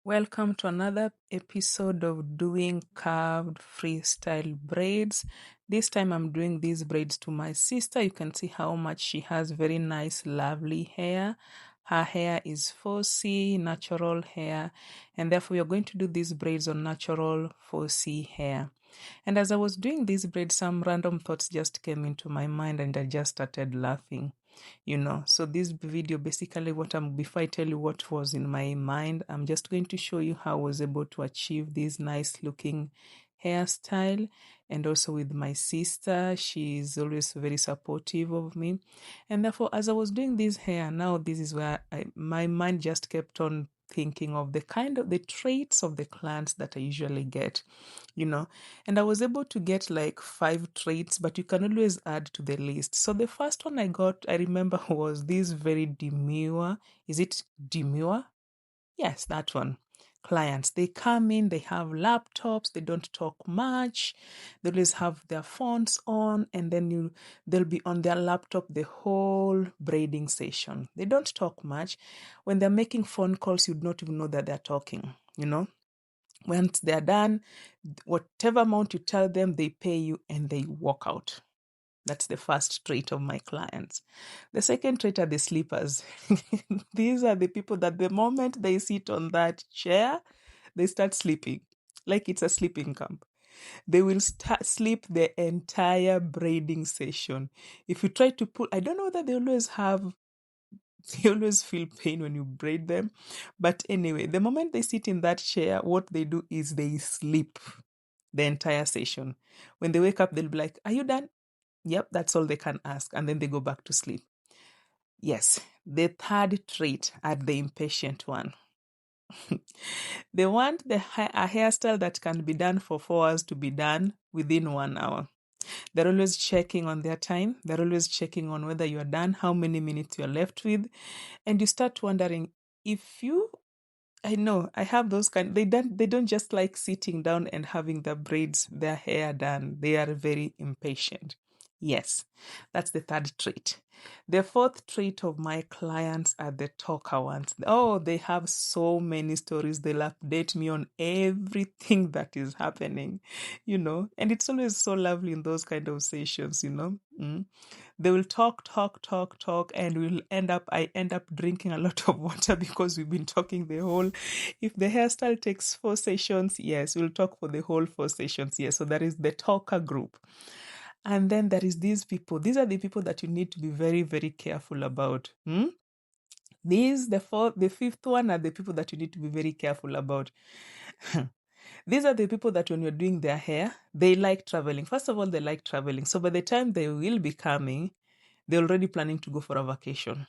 Welcome to another episode of doing curved freestyle braids. This time I'm doing these braids to my sister. You can see how much she has very nice, lovely hair. Her hair is 4C, natural hair, and therefore we are going to do these braids on natural 4C hair. And as I was doing these braids, some random thoughts just came into my mind and I just started laughing. So this video basically before I tell you what was in my mind, I'm just going to show you how I was able to achieve this nice looking hairstyle. And also with my sister, she is always very supportive of me, and therefore as I was doing this hair, now this is where my mind just kept on thinking of the traits of the clients that I usually get, and I was able to get like 5 traits, but you can always add to the list. So the first one I got, I remember, was this very demure. Is it demure? Yes, that one. Clients, they come in, they have laptops, they don't talk much, they always have their phones on, and then they'll be on their laptop the whole braiding session. They don't talk much. When they're making phone calls, you'd not even know that they're talking. Once they're done, whatever amount you tell them, they pay you and they walk out. That's the first trait of my clients. The second trait are the sleepers. These are the people that the moment they sit on that chair, they start sleeping, like it's a sleeping camp. They will sleep the entire braiding session. If you try to pull, I don't know whether they always feel pain when you braid them. But anyway, the moment they sit in that chair, what they do is they sleep the entire session. When they wake up, they'll be like, "Are you done?" Yep, that's all they can ask. And then they go back to sleep. Yes, the third trait are the impatient one. They want a hairstyle that can be done for 4 hours to be done within 1 hour. They're always checking on their time. They're always checking on whether you're done, how many minutes you're left with. And you start wondering, I know I have those they don't just like sitting down and having their hair done. They are very impatient. Yes, that's the third trait. The fourth trait of my clients are the talker ones. Oh, they have so many stories. They'll update me on everything that is happening, and it's always so lovely in those kind of sessions. They will talk, and I end up drinking a lot of water because we've been talking if the hairstyle takes 4 sessions, yes, we'll talk for the whole 4 sessions. Yes, so that is the talker group. And then there is these people. These are the people that you need to be very, very careful about. The fifth one are the people that you need to be very careful about. These are the people that when you're doing their hair, they like traveling. First of all, they like traveling. So by the time they will be coming, they're already planning to go for a vacation.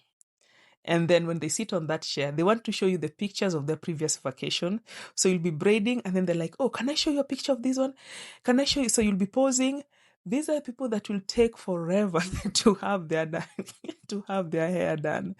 And then when they sit on that chair, they want to show you the pictures of their previous vacation. So you'll be braiding and then they're like, "Oh, can I show you a picture of this one? Can I show you?" So you'll be posing. These are people that will take forever to have to have their hair done.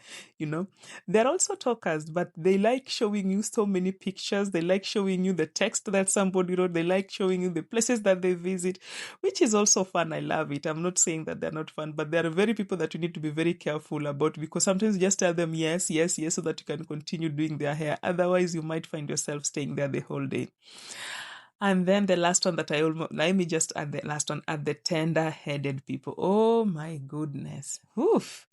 They're also talkers, but they like showing you so many pictures. They like showing you the text that somebody wrote. They like showing you the places that they visit, which is also fun. I love it. I'm not saying that they're not fun, but there are very people that you need to be very careful about, because sometimes you just tell them yes, yes, yes, so that you can continue doing their hair. Otherwise, you might find yourself staying there the whole day. And then the last one that let me just add the last one, at the tender-headed people. Oh my goodness. Oof.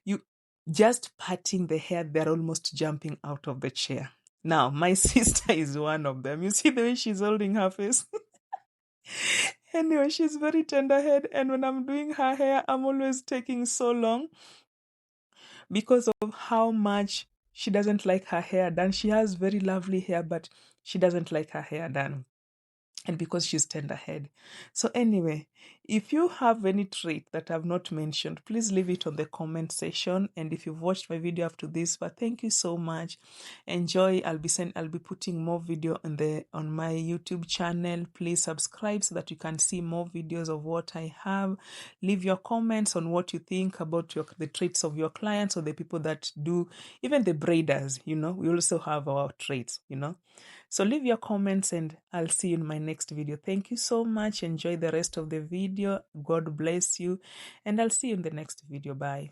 You just parting the hair, they're almost jumping out of the chair. Now, my sister is one of them. You see the way she's holding her face? Anyway, she's very tender-headed, and when I'm doing her hair, I'm always taking so long because of how much she doesn't like her hair done. She has very lovely hair, but she doesn't like her hair done. And because she's tender-headed. So anyway, if you have any trait that I've not mentioned, please leave it on the comment section. And if you've watched my video up to this, but thank you so much. Enjoy. I'll be putting more video on my YouTube channel. Please subscribe so that you can see more videos of what I have. Leave your comments on what you think about the traits of your clients or the people that do, even the braiders. We also have our traits. So leave your comments and I'll see you in my next video. Thank you so much. Enjoy the rest of the video. God bless you. And I'll see you in the next video. Bye.